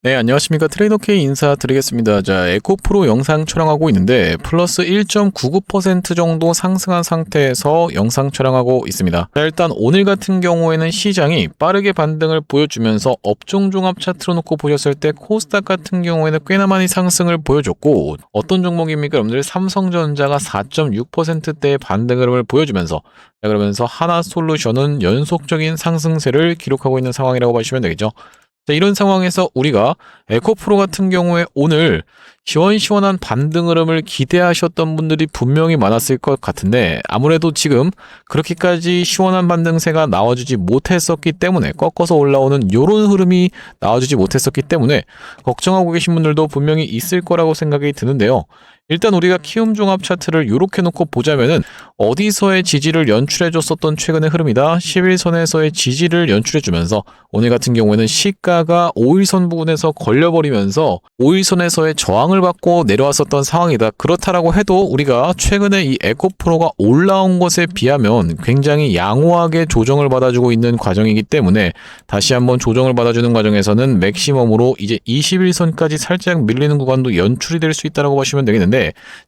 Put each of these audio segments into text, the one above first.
네, 안녕하십니까. 트레이더 K 인사드리겠습니다. 자, 에코프로 영상 촬영하고 있는데 플러스 1.99% 정도 상승한 상태에서 영상 촬영하고 있습니다. 자, 일단 오늘 같은 경우에는 시장이 빠르게 반등을 보여주면서 업종 종합 차트로 놓고 보셨을 때 코스닥 같은 경우에는 꽤나 많이 상승을 보여줬고, 어떤 종목입니까? 여러분들 삼성전자가 4.6%대의 반등 흐름을 보여주면서, 자, 그러면서 하나솔루션은 연속적인 상승세를 기록하고 있는 상황이라고 보시면 되겠죠. 자, 이런 상황에서 우리가 에코프로 같은 경우에 오늘 시원시원한 반등 흐름을 기대하셨던 분들이 분명히 많았을 것 같은데, 아무래도 지금 그렇게까지 시원한 반등세가 나와주지 못했었기 때문에, 꺾어서 올라오는 요런 흐름이 나와주지 못했었기 때문에 걱정하고 계신 분들도 분명히 있을 거라고 생각이 드는데요. 일단 우리가 키움 종합 차트를 이렇게 놓고 보자면은 어디서의 지지를 연출해 줬었던 최근의 흐름이다. 11선에서의 지지를 연출해 주면서 오늘 같은 경우에는 시가가 5일선 부분에서 걸려버리면서 5일선에서의 저항을 받고 내려왔었던 상황이다. 그렇다라고 해도 우리가 최근에 이 에코프로가 올라온 것에 비하면 굉장히 양호하게 조정을 받아주고 있는 과정이기 때문에 다시 한번 조정을 받아주는 과정에서는 맥시멈으로 이제 21선까지 살짝 밀리는 구간도 연출이 될 수 있다고 보시면 되겠는데,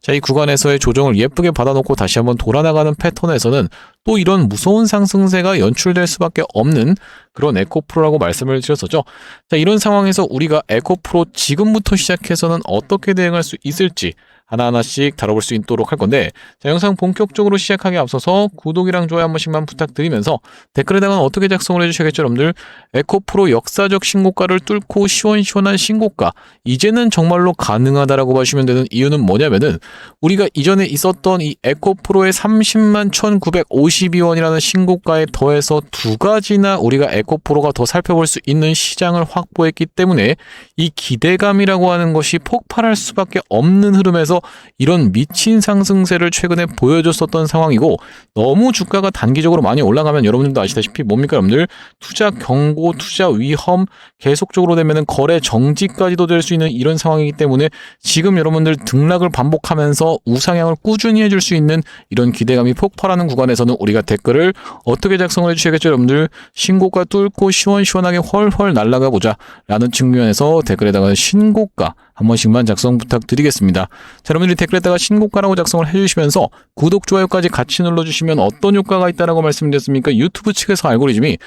자, 이 구간에서의 조정을 예쁘게 받아놓고 다시 한번 돌아나가는 패턴에서는 또 이런 무서운 상승세가 연출될 수밖에 없는 그런 에코프로라고 말씀을 드렸었죠. 자, 이런 상황에서 우리가 에코프로 지금부터 시작해서는 어떻게 대응할 수 있을지 하나하나씩 다뤄볼 수 있도록 할 건데, 자, 영상 본격적으로 시작하기 앞서서 구독이랑 좋아요 한 번씩만 부탁드리면서 댓글에다가 어떻게 작성을 해주셔야겠죠, 여러분들. 에코프로 역사적 신고가를 뚫고 시원시원한 신고가, 이제는 정말로 가능하다라고 보시면 되는 이유는 뭐냐면은 우리가 이전에 있었던 이 에코프로의 30만 1952원이라는 신고가에 더해서 두 가지나 우리가 에코프로가 더 살펴볼 수 있는 시장을 확보했기 때문에 이 기대감이라고 하는 것이 폭발할 수밖에 없는 흐름에서 이런 미친 상승세를 최근에 보여줬었던 상황이고, 너무 주가가 단기적으로 많이 올라가면 여러분들도 아시다시피 뭡니까 여러분들, 투자 경고, 투자 위험, 계속적으로 되면은 거래 정지까지도 될 수 있는 이런 상황이기 때문에 지금 여러분들 등락을 반복하면서 우상향을 꾸준히 해줄 수 있는 이런 기대감이 폭발하는 구간에서는 우리가 댓글을 어떻게 작성을 해주셔야겠죠, 여러분들. 신고가 뚫고 시원시원하게 헐헐 날아가 보자 라는 측면에서 댓글에다가 신고가 한 번씩만 작성 부탁드리겠습니다. 자, 여러분들이 댓글에다가 신고가라고 작성을 해주시면서 구독, 좋아요까지 같이 눌러주시면 어떤 효과가 있다라고 말씀드렸습니까? 유튜브 측에서 알고리즘이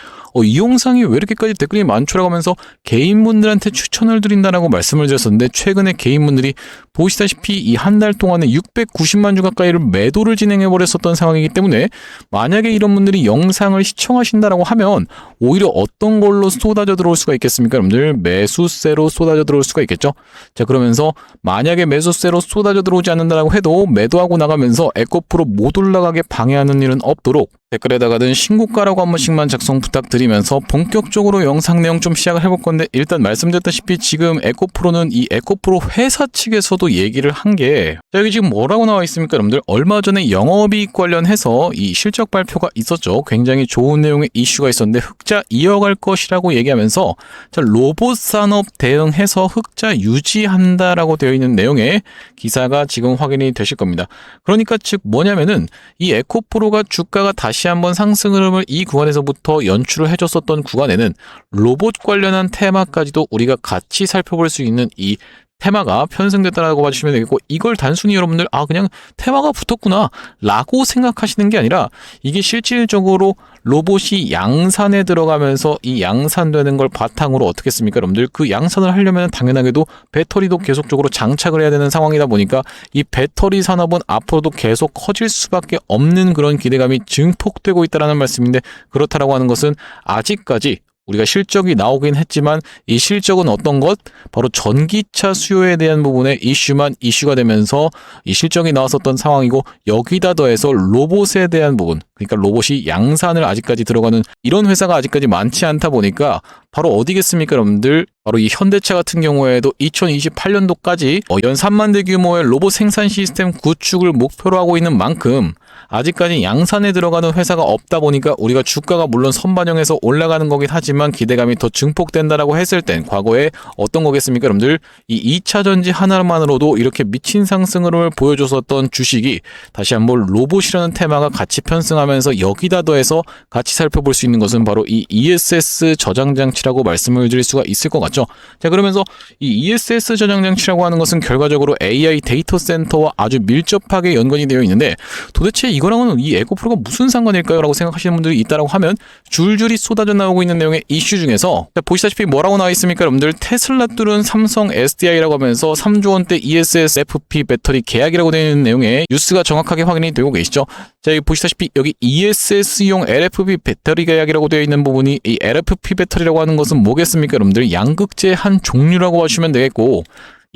이 영상이 왜 이렇게까지 댓글이 많죠라고 하면서 개인분들한테 추천을 드린다라고 말씀을 드렸었는데, 최근에 개인분들이 보시다시피 이 한 달 동안에 690만 주 가까이를 매도를 진행해 버렸었던 상황이기 때문에, 만약에 이런 분들이 영상을 시청하신다라고 하면 오히려 어떤 걸로 쏟아져 들어올 수가 있겠습니까? 여러분들 매수세로 쏟아져 들어올 수가 있겠죠. 자, 그러면서 만약에 매수세로 쏟아져 들어오지 않는다라고 해도 매도하고 나가면서 에코프로 못 올라가게 방해하는 일은 없도록 댓글에다가는 신고가라고 한 번씩만 작성 부탁드리면서 본격적으로 영상 내용 좀 시작을 해볼 건데, 일단 말씀드렸다시피 지금 에코프로는 이 에코프로 회사 측에서도 얘기를 한 게, 여기 지금 뭐라고 나와 있습니까 여러분들? 얼마 전에 영업이익 관련해서 이 실적 발표가 있었죠. 굉장히 좋은 내용의 이슈가 있었는데 흑자 이어갈 것이라고 얘기하면서, 자, 로봇 산업 대응해서 흑자 유지한다라고 되어 있는 내용의 기사가 지금 확인이 되실 겁니다. 그러니까 즉 뭐냐면은 이 에코프로가 주가가 다시 한번 상승 흐름을 이 구간에서부터 연출을 해줬었던 구간에는 로봇 관련한 테마까지도 우리가 같이 살펴볼 수 있는 이 테마가 편승됐다라고 봐주시면 되겠고, 이걸 단순히 여러분들 그냥 테마가 붙었구나 라고 생각하시는 게 아니라, 이게 실질적으로 로봇이 양산에 들어가면서 이 양산되는 걸 바탕으로 어떻게 했습니까 여러분들? 그 양산을 하려면 당연하게도 배터리도 계속적으로 장착을 해야 되는 상황이다 보니까 이 배터리 산업은 앞으로도 계속 커질 수밖에 없는 그런 기대감이 증폭되고 있다는 말씀인데, 그렇다라고 하는 것은 아직까지 우리가 실적이 나오긴 했지만 이 실적은 어떤 것? 바로 전기차 수요에 대한 부분의 이슈만 이슈가 되면서 이 실적이 나왔었던 상황이고, 여기다 더해서 로봇에 대한 부분, 그러니까 로봇이 양산을 아직까지 들어가는 이런 회사가 아직까지 많지 않다 보니까 바로 어디겠습니까 여러분들? 바로 이 현대차 같은 경우에도 2028년도까지 연 3만 대 규모의 로봇 생산 시스템 구축을 목표로 하고 있는 만큼 아직까지 양산에 들어가는 회사가 없다 보니까 우리가 주가가 물론 선반영해서 올라가는 거긴 하지만 기대감이 더 증폭된다라고 했을 땐 과거에 어떤 거겠습니까, 여러분들? 이 2차 전지 하나만으로도 이렇게 미친 상승을 보여줬었던 주식이 다시 한번 로봇이라는 테마가 같이 편승하면서 여기다 더해서 같이 살펴볼 수 있는 것은 바로 이 ESS 저장 장치라고 말씀을 드릴 수가 있을 것 같죠. 자, 그러면서 이 ESS 저장 장치라고 하는 것은 결과적으로 AI 데이터 센터와 아주 밀접하게 연관이 되어 있는데 도대체 이거랑은 이 에코프로가 무슨 상관일까요? 라고 생각하시는 분들이 있다라고 하면 줄줄이 쏟아져 나오고 있는 내용의 이슈 중에서 보시다시피 뭐라고 나와 있습니까? 여러분들 테슬라 뚫은 삼성 SDI라고 하면서 3조 원대 ESS FP 배터리 계약이라고 되어 있는 내용의 뉴스가 정확하게 확인이 되고 계시죠. 자, 여기 보시다시피 여기 ESS용 LFP 배터리 계약이라고 되어 있는 부분이 이 LFP 배터리라고 하는 것은 뭐겠습니까? 여러분들 양극재 한 종류라고 보시면 되겠고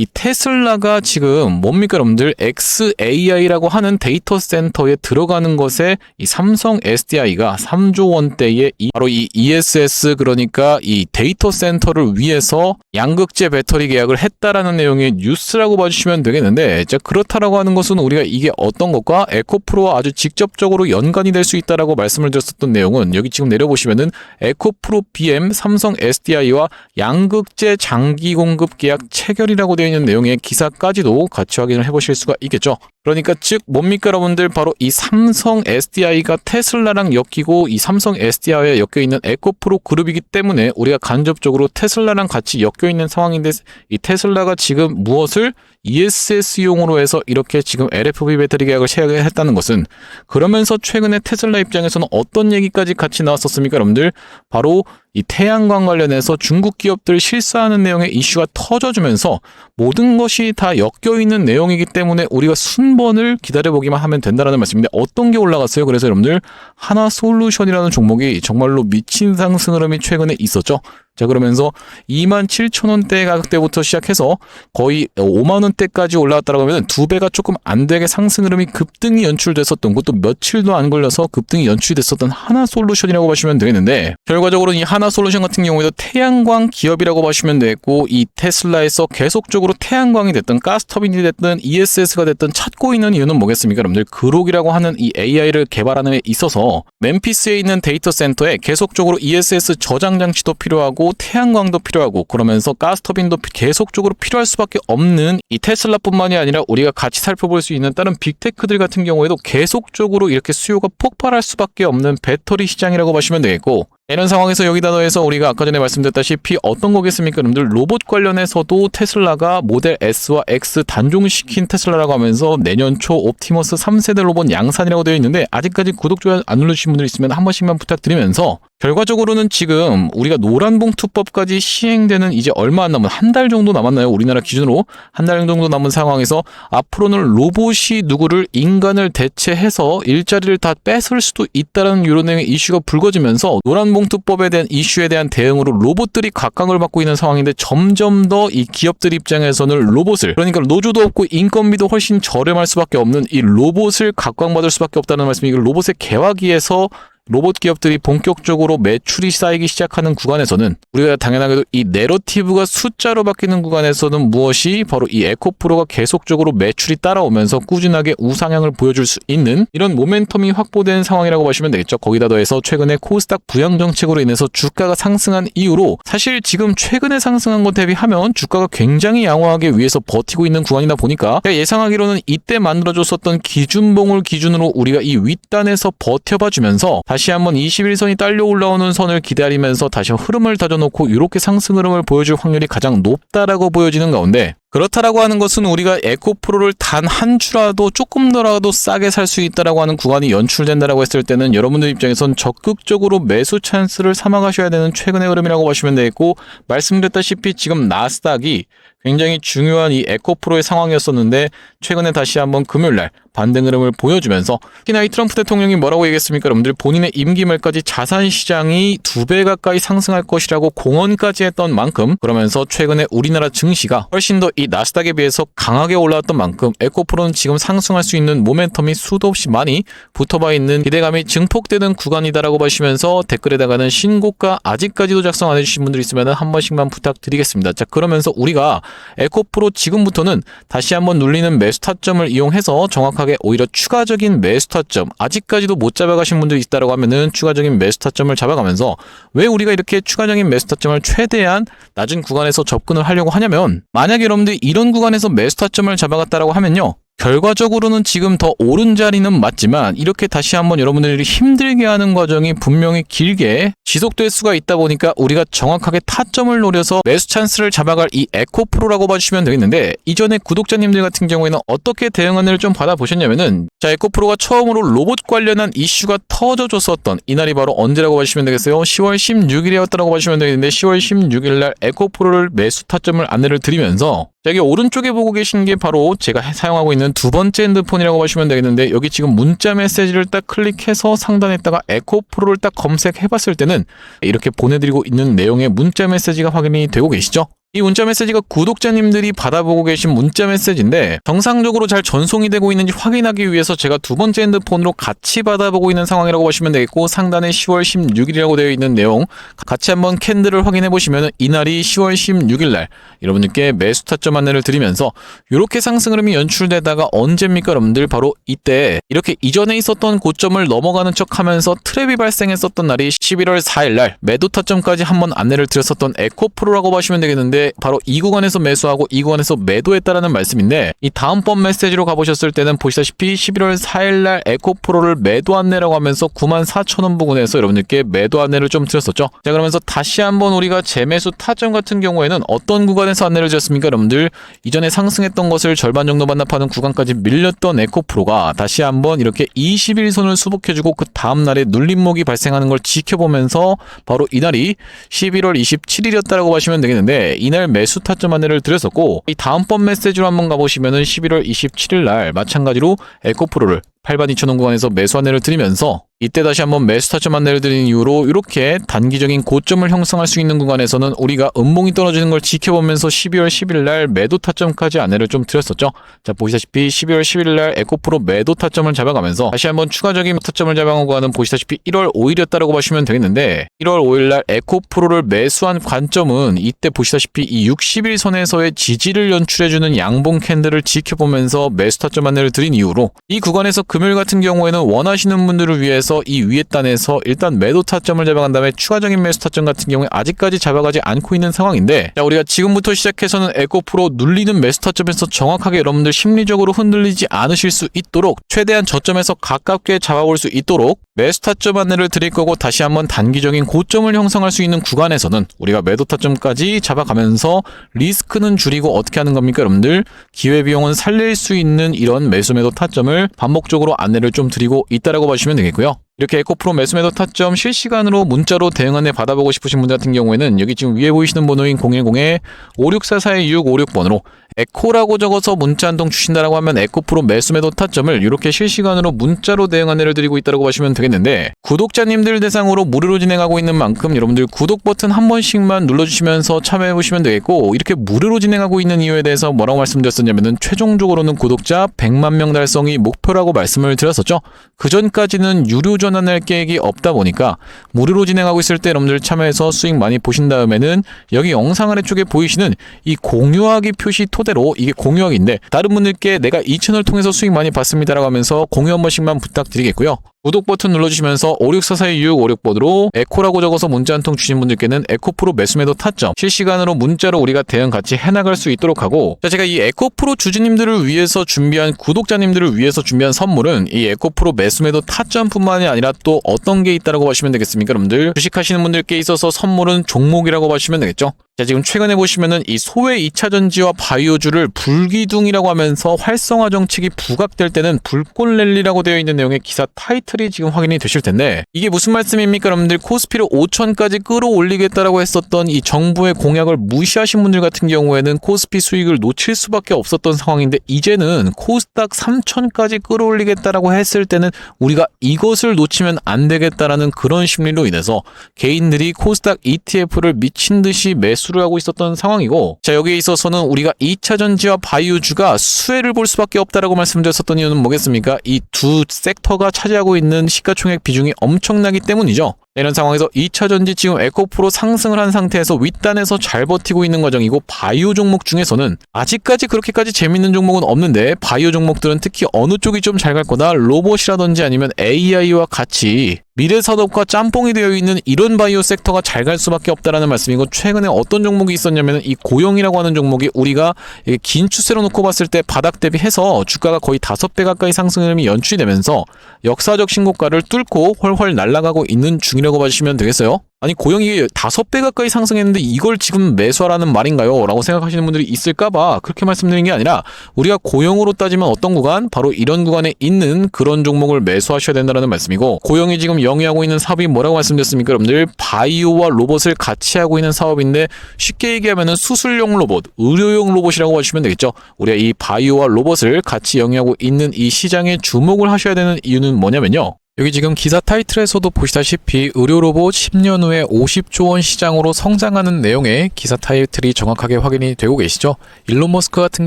이 테슬라가 지금 뭡니까 여러분들 xAI라고 하는 데이터 센터에 들어가는 것에 이 삼성 SDI가 3조 원대의 바로 이 ESS 그러니까 이 데이터 센터를 위해서 양극재 배터리 계약을 했다라는 내용의 뉴스라고 봐주시면 되겠는데 자 그렇다라고 하는 것은 우리가 이게 어떤 것과 에코프로와 아주 직접적으로 연관이 될 수 있다라고 말씀을 드렸었던 내용은 여기 지금 내려보시면은 에코프로 BM 삼성 SDI와 양극재 장기 공급 계약 체결이라고 되어 있는 내용의 기사까지도 같이 확인을 해보실 수가 있겠죠. 그러니까 즉 뭡니까 여러분들 바로 이 삼성 SDI가 테슬라랑 엮이고 이 삼성 SDI에 엮여있는 에코프로 그룹이기 때문에 우리가 간접적으로 테슬라랑 같이 엮여있는 상황인데 이 테슬라가 지금 무엇을 ESS용으로 해서 이렇게 지금 LFP 배터리 계약을 체결했다는 것은 그러면서 최근에 테슬라 입장에서는 어떤 얘기까지 같이 나왔었습니까 여러분들 바로 이 태양광 관련해서 중국 기업들 실사하는 내용의 이슈가 터져주면서 모든 것이 다 엮여있는 내용이기 때문에 우리가 순번을 기다려보기만 하면 된다는 말씀인데 어떤 게 올라갔어요? 그래서 여러분들 하나솔루션이라는 종목이 정말로 미친 상승 흐름이 최근에 있었죠. 자 그러면서 27,000원대 가격대부터 시작해서 거의 5만원대까지 올라왔다고 하면 2배가 조금 안 되게 상승 흐름이 급등이 연출됐었던 것도 며칠도 안 걸려서 급등이 연출됐었던 하나솔루션이라고 보시면 되겠는데 결과적으로 이 하나솔루션 같은 경우에도 태양광 기업이라고 보시면 되겠고 이 테슬라에서 계속적으로 태양광이 됐든 가스터빈이 됐든 ESS가 됐든 찾고 있는 이유는 뭐겠습니까? 여러분들 그록이라고 하는 이 AI를 개발하는 데 있어서 멤피스에 있는 데이터 센터에 계속적으로 ESS 저장 장치도 필요하고 태양광도 필요하고 그러면서 가스터빈도 계속적으로 필요할 수밖에 없는 이 테슬라뿐만이 아니라 우리가 같이 살펴볼 수 있는 다른 빅테크들 같은 경우에도 계속적으로 이렇게 수요가 폭발할 수밖에 없는 배터리 시장이라고 보시면 되겠고 이런 상황에서 여기다 더해서 우리가 아까 전에 말씀드렸다시피 어떤 거겠습니까? 여러분들 로봇 관련해서도 테슬라가 모델 S와 X 단종시킨 테슬라라고 하면서 내년 초 옵티머스 3세대 로봇 양산이라고 되어 있는데 아직까지 구독, 좋아요 안 누르신 분들 있으면 한 번씩만 부탁드리면서 결과적으로는 지금 우리가 노란봉투법까지 시행되는 이제 얼마 안 남은 한 달 정도 남았나요? 우리나라 기준으로 한 달 정도 남은 상황에서 앞으로는 로봇이 누구를 인간을 대체해서 일자리를 다 뺏을 수도 있다는 이런 내용의 이슈가 불거지면서 노란봉투법에 대한 이슈에 대한 대응으로 로봇들이 각광을 받고 있는 상황인데 점점 더 이 기업들 입장에서는 로봇을 그러니까 노조도 없고 인건비도 훨씬 저렴할 수밖에 없는 이 로봇을 각광받을 수밖에 없다는 말씀이 로봇의 개화기에서 로봇 기업들이 본격적으로 매출이 쌓이기 시작하는 구간에서는 우리가 당연하게도 이 내러티브가 숫자로 바뀌는 구간에서는 무엇이 바로 이 에코프로가 계속적으로 매출이 따라오면서 꾸준하게 우상향을 보여줄 수 있는 이런 모멘텀이 확보된 상황이라고 보시면 되겠죠. 거기다 더해서 최근에 코스닥 부양 정책으로 인해서 주가가 상승한 이후로 사실 지금 최근에 상승한 것 대비하면 주가가 굉장히 양호하게 위에서 버티고 있는 구간이다 보니까 예상하기로는 이때 만들어줬었던 기준봉을 기준으로 우리가 이 윗단에서 버텨봐주면서 다시 한번 21선이 딸려 올라오는 선을 기다리면서 다시 흐름을 다져놓고 이렇게 상승 흐름을 보여줄 확률이 가장 높다라고 보여지는 가운데 그렇다라고 하는 것은 우리가 에코프로를 단 한 주라도 조금 더라도 싸게 살 수 있다라고 하는 구간이 연출된다라고 했을 때는 여러분들 입장에선 적극적으로 매수 찬스를 삼아가셔야 되는 최근의 흐름이라고 보시면 되겠고 말씀드렸다시피 지금 나스닥이 굉장히 중요한 이 에코프로의 상황이었었는데 최근에 다시 한번 금요일날 반등 흐름을 보여주면서 특히나 이 트럼프 대통령이 뭐라고 얘기했습니까? 여러분들 본인의 임기 말까지 자산 시장이 2배 가까이 상승할 것이라고 공언까지 했던 만큼 그러면서 최근에 우리나라 증시가 훨씬 더 이 나스닥에 비해서 강하게 올라왔던 만큼 에코프로는 지금 상승할 수 있는 모멘텀이 수도 없이 많이 붙어봐 있는 기대감이 증폭되는 구간이다라고 보시면서 댓글에다가는 신고가 아직까지도 작성 안 해주신 분들 있으면 한 번씩만 부탁드리겠습니다. 자, 그러면서 우리가 에코프로 지금부터는 다시 한번 눌리는 매수 타점을 이용해서 정확하게 오히려 추가적인 매수 타점, 아직까지도 못 잡아가신 분들이 있다라고 하면은 추가적인 매수 타점을 잡아가면서 왜 우리가 이렇게 추가적인 매수 타점을 최대한 낮은 구간에서 접근을 하려고 하냐면, 만약에 여러분들이 이런 구간에서 매수 타점을 잡아갔다라고 하면요, 결과적으로는 지금 더 오른 자리는 맞지만 이렇게 다시 한번 여러분들이 힘들게 하는 과정이 분명히 길게 지속될 수가 있다 보니까 우리가 정확하게 타점을 노려서 매수 찬스를 잡아갈 이 에코프로라고 봐주시면 되겠는데, 이전에 구독자님들 같은 경우에는 어떻게 대응안을 좀 받아보셨냐면은, 자, 에코프로가 처음으로 로봇 관련한 이슈가 터져줬었던 이날이 바로 언제라고 봐주시면 되겠어요? 10월 16일이었다고 봐주시면 되겠는데, 10월 16일 날 에코프로를 매수 타점을 안내를 드리면서, 여기 오른쪽에 보고 계신 게 바로 제가 사용하고 있는 두 번째 핸드폰이라고 보시면 되겠는데, 여기 지금 문자 메시지를 딱 클릭해서 상단에다가 에코프로를 딱 검색해 봤을 때는 이렇게 보내드리고 있는 내용의 문자 메시지가 확인이 되고 계시죠? 이 문자 메시지가 구독자님들이 받아보고 계신 문자 메시지인데, 정상적으로 잘 전송이 되고 있는지 확인하기 위해서 제가 두 번째 핸드폰으로 같이 받아보고 있는 상황이라고 보시면 되겠고, 상단에 10월 16일이라고 되어 있는 내용 같이 한번 캔들을 확인해 보시면 이날이 10월 16일 날 여러분들께 매수 타점 안내를 드리면서 이렇게 상승 흐름이 연출되다가 언제입니까 여러분들? 바로 이때 이렇게 이전에 있었던 고점을 넘어가는 척 하면서 트랩이 발생했었던 날이 11월 4일 날 매도 타점까지 한번 안내를 드렸었던 에코프로라고 보시면 되겠는데, 바로 이 구간에서 매수하고 이 구간에서 매도했다라는 말씀인데, 이 다음번 메시지로 가보셨을 때는 보시다시피 11월 4일날 에코프로를 매도 안내라고 하면서 94,000원 부근에서 여러분들께 매도 안내를 좀 드렸었죠. 자, 그러면서 다시 한번 우리가 재매수 타점 같은 경우에는 어떤 구간에서 안내를 드렸습니까 여러분들? 이전에 상승했던 것을 절반 정도 반납하는 구간까지 밀렸던 에코프로가 다시 한번 이렇게 21선을 수복해주고 그 다음날에 눌림목이 발생하는 걸 지켜보면서 바로 이날이 11월 27일이었다라고 보시면 되겠는데, 이날 매수 타점 안내를 드렸었고, 이 다음번 메시지로 한번 가보시면은 11월 27일 날 마찬가지로 에코프로를 82,000원 구간에서 매수 안내를 드리면서, 이때 다시 한번 매수 타점 안내를 드린 이후로 이렇게 단기적인 고점을 형성할 수 있는 구간에서는 우리가 음봉이 떨어지는 걸 지켜보면서 12월 10일 날 매도 타점까지 안내를 좀 드렸었죠. 자, 보시다시피 12월 11일 날 에코프로 매도 타점을 잡아가면서 다시 한번 추가적인 타점을 잡아간 구간은 보시다시피 1월 5일이었다고 보시면 되겠는데, 1월 5일 날 에코프로를 매수한 관점은 이때 보시다시피 이 60일선에서의 지지를 연출해주는 양봉 캔들을 지켜보면서 매수 타점 안내를 드린 이후로 이 구간에서 금요일 같은 경우에는 원하시는 분들을 위해서 이 위에 단에서 일단 매도 타점을 잡아간 다음에 추가적인 매수 타점 같은 경우에 아직까지 잡아가지 않고 있는 상황인데, 자, 우리가 지금부터 시작해서는 에코프로 눌리는 매수 타점에서 정확하게 여러분들 심리적으로 흔들리지 않으실 수 있도록 최대한 저점에서 가깝게 잡아올 수 있도록 매수 타점 안내를 드릴 거고, 다시 한번 단기적인 고점을 형성할 수 있는 구간에서는 우리가 매도 타점까지 잡아가면서 리스크는 줄이고 어떻게 하는 겁니까 여러분들? 기회비용은 살릴 수 있는 이런 매수 매도 타점을 반복적으로 안내를 좀 드리고 있다라고 보시면 되겠고요. 이렇게 에코프로 매수 매도 타점 실시간으로 문자로 대응 안내 받아보고 싶으신 분들 같은 경우에는 여기 지금 위에 보이시는 번호인 010-5644-656번으로 에코라고 적어서 문자 한 통 주신다라고 하면 에코프로 매수 매도 타점을 이렇게 실시간으로 문자로 대응 안내를 드리고 있다고 보시면 되겠는데, 구독자님들 대상으로 무료로 진행하고 있는 만큼 여러분들 구독 버튼 한 번씩만 눌러주시면서 참여해 보시면 되겠고, 이렇게 무료로 진행하고 있는 이유에 대해서 뭐라고 말씀드렸었냐면은 최종적으로는 구독자 100만 명 달성이 목표라고 말씀을 드렸었죠. 그 전까지는 유료 전환할 계획이 없다 보니까 무료로 진행하고 있을 때 여러분들 참여해서 수익 많이 보신 다음에는 여기 영상 아래쪽에 보이시는 이 공유하기 표시 토대로, 이게 공유하기인데 다른 분들께 내가 이 채널 통해서 수익 많이 봤습니다라고 하면서 공유 한 번씩만 부탁드리겠고요. 구독 버튼 눌러주시면서 56442-656번으로 에코라고 적어서 문자 한 통 주신 분들께는 에코프로 매수 매도 타점 실시간으로 문자로 우리가 대응 같이 해나갈 수 있도록 하고, 자, 제가 이 에코프로 주주님들을 위해서 준비한, 구독자님들을 위해서 준비한 선물은 이 에코프로 매수 매도 타점뿐만이 아니라 또 어떤 게 있다라고 보시면 되겠습니까 여러분들? 주식하시는 분들께 있어서 선물은 종목이라고 보시면 되겠죠. 자, 지금 최근에 보시면은 이 소외 2차전지와 바이오주를 불기둥이라고 하면서 활성화 정책이 부각될 때는 불꽃 랠리라고 되어 있는 내용의 기사 타이틀 차트리 지금 확인이 되실 텐데 이게 무슨 말씀입니까? 여러분들 코스피를 5천까지 끌어올리겠다라고 했었던 이 정부의 공약을 무시하신 분들 같은 경우에는 코스피 수익을 놓칠 수밖에 없었던 상황인데 이제는 코스닥 3천까지 끌어올리겠다라고 했을 때는 우리가 이것을 놓치면 안 되겠다라는 그런 심리로 인해서 개인들이 코스닥 ETF를 미친 듯이 매수를 하고 있었던 상황이고, 자 여기에 있어서는 우리가 2차전지와 바이오주가 수혜를 볼 수밖에 없다라고 말씀드렸었던 이유는 뭐겠습니까? 이 두 섹터가 차지하고 있는 시가총액 비중이 엄청나기 때문이죠. 이런 상황에서 2차전지 지금 에코프로 상승을 한 상태에서 윗단에서 잘 버티고 있는 과정이고, 바이오 종목 중에서는 아직까지 그렇게까지 재밌는 종목은 없는데 바이오 종목들은 특히 어느 쪽이 좀 잘 갈 거다, 로봇이라든지 아니면 AI와 같이 미래산업과 짬뽕이 되어 있는 이런 바이오 섹터가 잘 갈 수밖에 없다라는 말씀이고, 최근에 어떤 종목이 있었냐면 이 고영이라고 하는 종목이 우리가 긴 추세로 놓고 봤을 때 바닥 대비해서 주가가 거의 5배 가까이 상승 흐름이 연출이 되면서 역사적 신고가를 뚫고 훨훨 날아가고 있는 중이라고 봐주시면 되겠어요. 아니 고영이 5배 가까이 상승했는데 이걸 지금 매수하라는 말인가요? 라고 생각하시는 분들이 있을까봐 그렇게 말씀드린 게 아니라, 우리가 고영으로 따지면 어떤 구간? 바로 이런 구간에 있는 그런 종목을 매수하셔야 된다는 말씀이고, 고영이 지금 영위하고 있는 사업이 뭐라고 말씀드렸습니까? 여러분들 바이오와 로봇을 같이 하고 있는 사업인데, 쉽게 얘기하면 수술용 로봇, 의료용 로봇이라고 봐주시면 되겠죠. 우리가 이 바이오와 로봇을 같이 영위하고 있는 이 시장에 주목을 하셔야 되는 이유는 뭐냐면요, 여기 지금 기사 타이틀에서도 보시다시피 의료로봇 10년 후에 50조 원 시장으로 성장하는 내용의 기사 타이틀이 정확하게 확인이 되고 계시죠. 일론 머스크 같은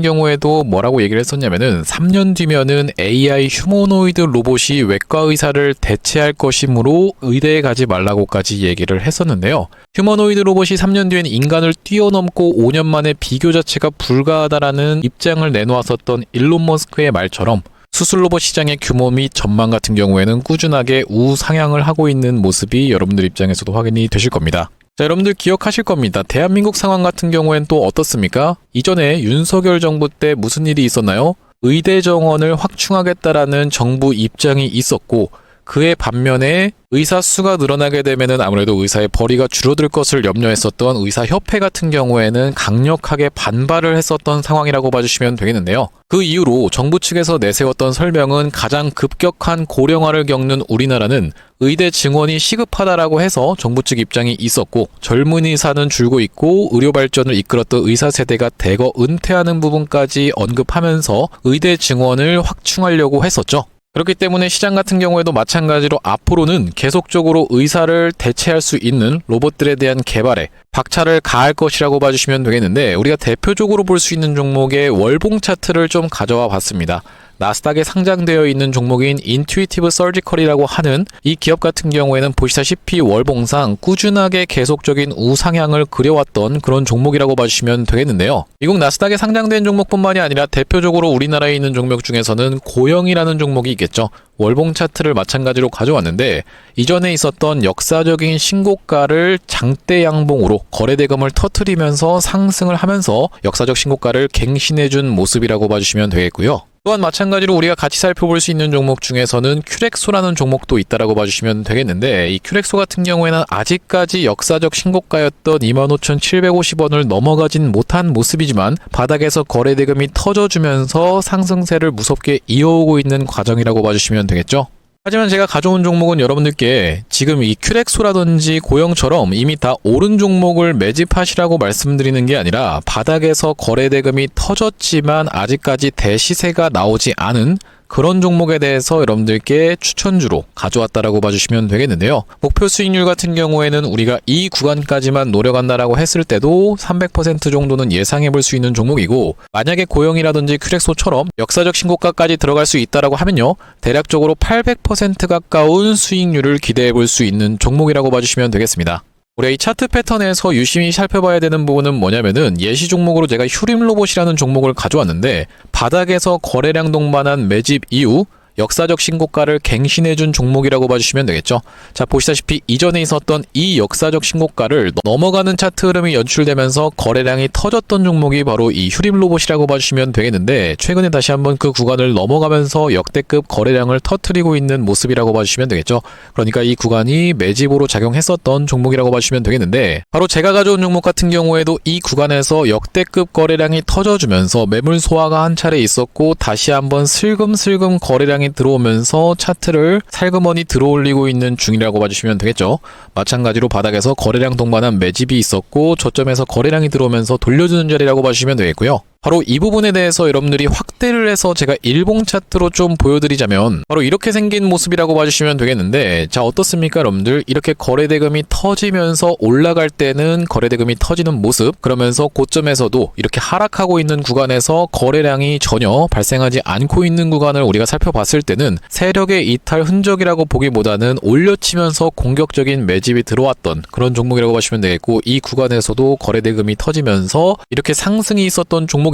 경우에도 뭐라고 얘기를 했었냐면은 3년 뒤면은 AI 휴머노이드 로봇이 외과 의사를 대체할 것이므로 의대에 가지 말라고까지 얘기를 했었는데요. 휴머노이드 로봇이 3년 뒤엔 인간을 뛰어넘고 5년 만에 비교 자체가 불가하다라는 입장을 내놓았었던 일론 머스크의 말처럼 수술 로봇 시장의 규모 및 전망 같은 경우에는 꾸준하게 우상향을 하고 있는 모습이 여러분들 입장에서도 확인이 되실 겁니다. 자, 여러분들 기억하실 겁니다. 대한민국 상황 같은 경우엔 또 어떻습니까? 이전에 윤석열 정부 때 무슨 일이 있었나요? 의대 정원을 확충하겠다라는 정부 입장이 있었고, 그의 반면에 의사 수가 늘어나게 되면은 아무래도 의사의 벌이가 줄어들 것을 염려했었던 의사협회 같은 경우에는 강력하게 반발을 했었던 상황이라고 봐주시면 되겠는데요. 그 이후로 정부 측에서 내세웠던 설명은 가장 급격한 고령화를 겪는 우리나라는 의대 증원이 시급하다라고 해서 정부 측 입장이 있었고, 젊은 의사는 줄고 있고 의료 발전을 이끌었던 의사 세대가 대거 은퇴하는 부분까지 언급하면서 의대 증원을 확충하려고 했었죠. 그렇기 때문에 시장 같은 경우에도 마찬가지로 앞으로는 계속적으로 의사를 대체할 수 있는 로봇들에 대한 개발에 박차를 가할 것이라고 봐주시면 되겠는데, 우리가 대표적으로 볼 수 있는 종목의 월봉 차트를 좀 가져와 봤습니다. 나스닥에 상장되어 있는 종목인 인투이티브 서지컬이라고 하는 이 기업 같은 경우에는 보시다시피 월봉상 꾸준하게 계속적인 우상향을 그려왔던 그런 종목이라고 봐주시면 되겠는데요. 미국 나스닥에 상장된 종목뿐만이 아니라 대표적으로 우리나라에 있는 종목 중에서는 고영이라는 종목이 있겠죠. 월봉 차트를 마찬가지로 가져왔는데, 이전에 있었던 역사적인 신고가를 장대 양봉으로 거래대금을 터뜨리면서 상승을 하면서 역사적 신고가를 갱신해준 모습이라고 봐주시면 되겠고요. 또한 마찬가지로 우리가 같이 살펴볼 수 있는 종목 중에서는 큐렉소라는 종목도 있다라고 봐주시면 되겠는데, 이 큐렉소 같은 경우에는 아직까지 역사적 신고가였던 25,750원을 넘어가진 못한 모습이지만 바닥에서 거래대금이 터져주면서 상승세를 무섭게 이어오고 있는 과정이라고 봐주시면 되겠죠. 하지만 제가 가져온 종목은 여러분들께 지금 이 큐렉소라든지 고영처럼 이미 다 오른 종목을 매집하시라고 말씀드리는 게 아니라, 바닥에서 거래대금이 터졌지만 아직까지 대시세가 나오지 않은 그런 종목에 대해서 여러분들께 추천주로 가져왔다라고 봐주시면 되겠는데요. 목표 수익률 같은 경우에는 우리가 이 구간까지만 노려간다라고 했을 때도 300% 정도는 예상해 볼 수 있는 종목이고, 만약에 고영이라든지 큐렉소처럼 역사적 신고가까지 들어갈 수 있다라고 하면요, 대략적으로 800% 가까운 수익률을 기대해 볼 수 있는 종목이라고 봐주시면 되겠습니다. 우리가 이 차트 패턴에서 유심히 살펴봐야 되는 부분은 뭐냐면은, 예시 종목으로 제가 휴림로봇이라는 종목을 가져왔는데, 바닥에서 거래량 동반한 매집 이후 역사적 신고가를 갱신해준 종목이라고 봐주시면 되겠죠. 자, 보시다시피 이전에 있었던 이 역사적 신고가를 넘어가는 차트 흐름이 연출되면서 거래량이 터졌던 종목이 바로 이 휴림로봇이라고 봐주시면 되겠는데, 최근에 다시 한번 그 구간을 넘어가면서 역대급 거래량을 터뜨리고 있는 모습이라고 봐주시면 되겠죠. 그러니까 이 구간이 매집으로 작용했었던 종목이라고 봐주시면 되겠는데, 바로 제가 가져온 종목 같은 경우에도 이 구간에서 역대급 거래량이 터져주면서 매물 소화가 한 차례 있었고, 다시 한번 슬금슬금 거래량이 거래량이 들어오면서 차트를 살그머니 들어올리고 있는 중이라고 봐주시면 되겠죠. 마찬가지로 바닥에서 거래량 동반한 매집이 있었고 저점에서 거래량이 들어오면서 돌려주는 자리라고 봐주시면 되겠고요. 바로 이 부분에 대해서 여러분들이 확대를 해서 제가 일봉 차트로 좀 보여드리자면 바로 이렇게 생긴 모습이라고 봐주시면 되겠는데, 자 어떻습니까 여러분들? 이렇게 거래대금이 터지면서 올라갈 때는 거래대금이 터지는 모습, 그러면서 고점에서도 이렇게 하락하고 있는 구간에서 거래량이 전혀 발생하지 않고 있는 구간을 우리가 살펴봤을 때는 세력의 이탈 흔적이라고 보기보다는 올려치면서 공격적인 매집이 들어왔던 그런 종목이라고 보시면 되겠고, 이 구간에서도 거래대금이 터지면서 이렇게 상승이 있었던 종목인데,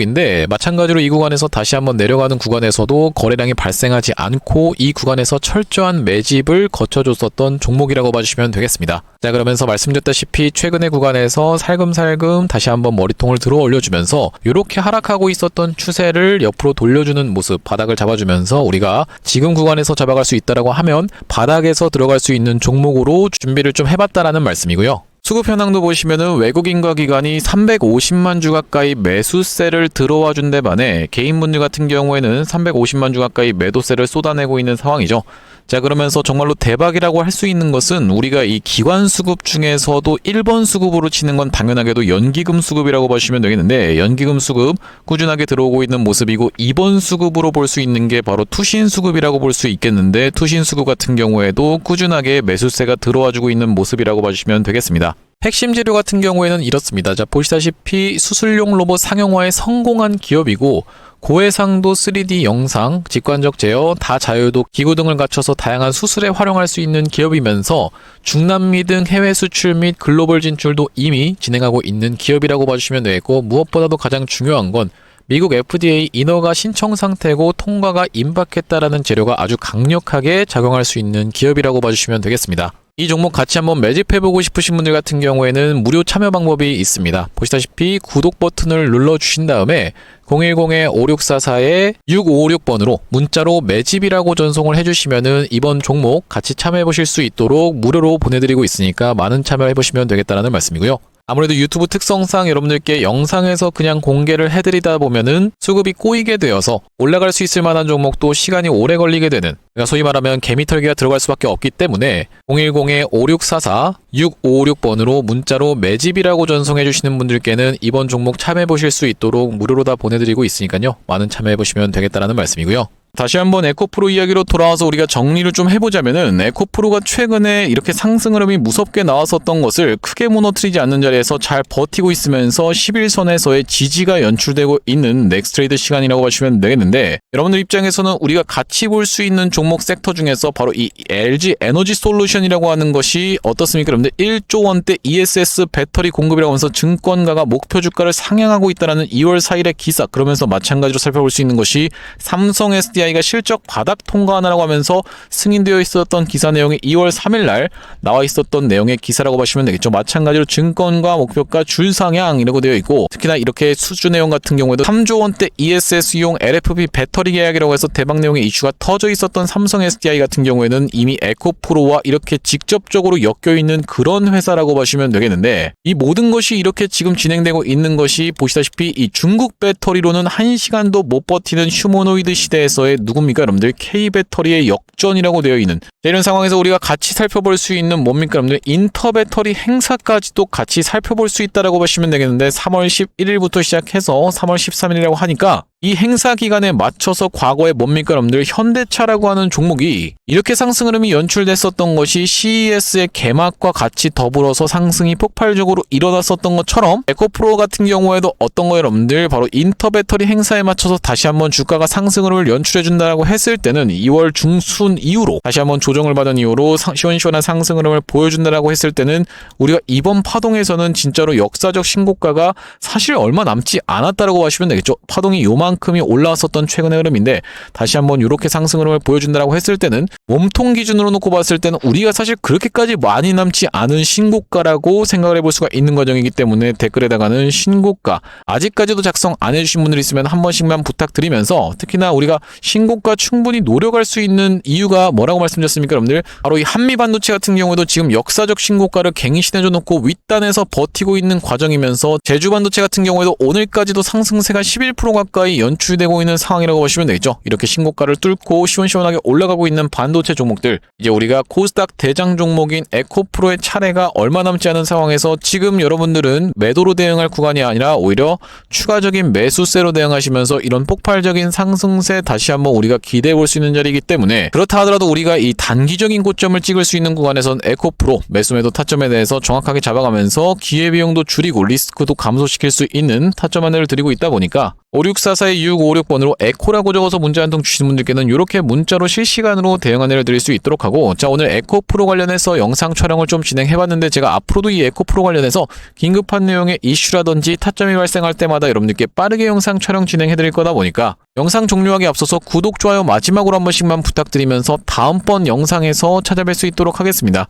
마찬가지로 이 구간에서 다시 한번 내려가는 구간에서도 거래량이 발생하지 않고 이 구간에서 철저한 매집을 거쳐줬었던 종목이라고 봐주시면 되겠습니다. 자 그러면서 말씀드렸다시피 최근의 구간에서 살금살금 다시 한번 머리통을 들어 올려주면서 이렇게 하락하고 있었던 추세를 옆으로 돌려주는 모습, 바닥을 잡아주면서 우리가 지금 구간에서 잡아갈 수 있다라고 하면 바닥에서 들어갈 수 있는 종목으로 준비를 좀 해봤다라는 말씀이고요. 수급 현황도 보시면은 외국인과 기관이 350만 주 가까이 매수세를 들어와 준 데 반해 개인분들 같은 경우에는 350만 주 가까이 매도세를 쏟아내고 있는 상황이죠. 자 그러면서 정말로 대박이라고 할 수 있는 것은 우리가 이 기관 수급 중에서도 1번 수급으로 치는 건 당연하게도 연기금 수급이라고 보시면 되겠는데, 연기금 수급 꾸준하게 들어오고 있는 모습이고 2번 수급으로 볼 수 있는 게 바로 투신 수급이라고 볼 수 있겠는데, 투신 수급 같은 경우에도 꾸준하게 매수세가 들어와주고 있는 모습이라고 봐주시면 되겠습니다. 핵심 재료 같은 경우에는 이렇습니다. 자 보시다시피 수술용 로봇 상용화에 성공한 기업이고, 고해상도 3D 영상, 직관적 제어, 다자유도 기구 등을 갖춰서 다양한 수술에 활용할 수 있는 기업이면서 중남미 등 해외 수출 및 글로벌 진출도 이미 진행하고 있는 기업이라고 봐주시면 되겠고, 무엇보다도 가장 중요한 건 미국 FDA 인허가 신청 상태고 통과가 임박했다라는 재료가 아주 강력하게 작용할 수 있는 기업이라고 봐주시면 되겠습니다. 이 종목 같이 한번 매집해보고 싶으신 분들 같은 경우에는 무료 참여 방법이 있습니다. 보시다시피 구독 버튼을 눌러주신 다음에 010-5644-6556번으로 문자로 매집이라고 전송을 해주시면은 이번 종목 같이 참여해보실 수 있도록 무료로 보내드리고 있으니까 많은 참여해보시면 되겠다라는 말씀이고요. 아무래도 유튜브 특성상 여러분들께 영상에서 그냥 공개를 해드리다 보면은 수급이 꼬이게 되어서 올라갈 수 있을 만한 종목도 시간이 오래 걸리게 되는, 그러니까 소위 말하면 개미털기가 들어갈 수밖에 없기 때문에 010-5644-6556번으로 문자로 매집이라고 전송해 주시는 분들께는 이번 종목 참여해보실 수 있도록 무료로 다 보내드리고 있으니까요. 많은 참여해보시면 되겠다라는 말씀이고요. 다시 한번 에코프로 이야기로 돌아와서 우리가 정리를 좀 해보자면은, 에코프로가 최근에 이렇게 상승 흐름이 무섭게 나왔었던 것을 크게 무너뜨리지 않는 자리에서 잘 버티고 있으면서 11선에서의 지지가 연출되고 있는 넥스트레이드 시간이라고 보시면 되겠는데, 여러분들 입장에서는 우리가 같이 볼 수 있는 종목 섹터 중에서 바로 이 LG 에너지 솔루션이라고 하는 것이 어떻습니까? 여러분들 1조 원대 ESS 배터리 공급이라고 하면서 증권가가 목표 주가를 상향하고 있다는 2월 4일의 기사, 그러면서 마찬가지로 살펴볼 수 있는 것이 삼성 SDI가 실적 바닥 통과하나라고 하면서 승인되어 있었던 기사 내용이 2월 3일 날 나와 있었던 내용의 기사라고 보시면 되겠죠. 마찬가지로 증권가 목표가 줄상향이라고 되어 있고, 특히나 이렇게 수주 내용 같은 경우에도 3조 원대 ESS용 LFP 배터리 계약이라고 해서 대박 내용의 이슈가 터져 있었던 삼성 SDI 같은 경우에는 이미 에코프로와 이렇게 직접적으로 엮여 있는 그런 회사라고 보시면 되겠는데, 이 모든 것이 이렇게 지금 진행되고 있는 것이 보시다시피 이 중국 배터리로는 1시간도 못 버티는 휴머노이드 시대에서의 누굽니까 여러분들? K배터리의 역전이라고 되어 있는, 이런 상황에서 우리가 같이 살펴볼 수 있는 뭡니까 여러분들? 인터배터리 행사까지도 같이 살펴볼 수 있다라고 보시면 되겠는데, 3월 11일부터 시작해서 3월 13일이라고 하니까 이 행사 기간에 맞춰서 과거에 뭡니까 여러분들? 현대차라고 하는 종목이 이렇게 상승 흐름이 연출됐었던 것이 CES의 개막과 같이 더불어서 상승이 폭발적으로 일어났었던 것처럼, 에코프로 같은 경우에도 어떤 거예요 여러분들? 바로 인터배터리 행사에 맞춰서 다시 한번 주가가 상승 흐름을 연출해준다라고 했을 때는 2월 중순 이후로 다시 한번 조정을 받은 이후로 시원시원한 상승 흐름을 보여준다라고 했을 때는 우리가 이번 파동에서는 진짜로 역사적 신고가가 사실 얼마 남지 않았다라고 하시면 되겠죠. 파동이 요만큼이 올라왔었던 최근의 흐름인데, 다시 한번 이렇게 상승 흐름을 보여준다라고 했을 때는 몸통 기준으로 놓고 봤을 때는 우리가 사실 그렇게까지 많이 남지 않은 신고가라고 생각을 해볼 수가 있는 과정이기 때문에, 댓글에다가는 신고가 아직까지도 작성 안 해주신 분들 있으면 한 번씩만 부탁드리면서, 특히나 우리가 신고가 충분히 노려갈 수 있는 이유가 뭐라고 말씀드렸습니까 여러분들? 바로 이 한미반도체 같은 경우에도 지금 역사적 신고가를 갱신해줘 놓고 윗단에서 버티고 있는 과정이면서, 제주반도체 같은 경우에도 오늘까지도 상승세가 11% 가까이 상승이 연출되고 있는 상황이라고 보시면 되겠죠. 이렇게 신고가를 뚫고 시원시원하게 올라가고 있는 반도체 종목들, 이제 우리가 코스닥 대장 종목인 에코프로의 차례가 얼마 남지 않은 상황에서 지금 여러분들은 매도로 대응할 구간이 아니라 오히려 추가적인 매수세로 대응하시면서 이런 폭발적인 상승세 다시 한번 우리가 기대해 볼 수 있는 자리이기 때문에, 그렇다 하더라도 우리가 이 단기적인 고점을 찍을 수 있는 구간에선 에코프로 매수매도 타점에 대해서 정확하게 잡아가면서 기회비용도 줄이고 리스크도 감소시킬 수 있는 타점 안내를 드리고 있다 보니까 5644-2656번으로 에코라고 적어서 문자 한 통 주시는 분들께는 이렇게 문자로 실시간으로 대응 안내를 드릴 수 있도록 하고, 자, 오늘 에코프로 관련해서 영상 촬영을 좀 진행해봤는데, 제가 앞으로도 이 에코프로 관련해서 긴급한 내용의 이슈라든지 타점이 발생할 때마다 여러분들께 빠르게 영상 촬영 진행해드릴 거다 보니까 영상 종료하기 앞서서 구독, 좋아요 마지막으로 한 번씩만 부탁드리면서 다음번 영상에서 찾아뵐 수 있도록 하겠습니다.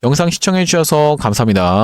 영상 시청해주셔서 감사합니다.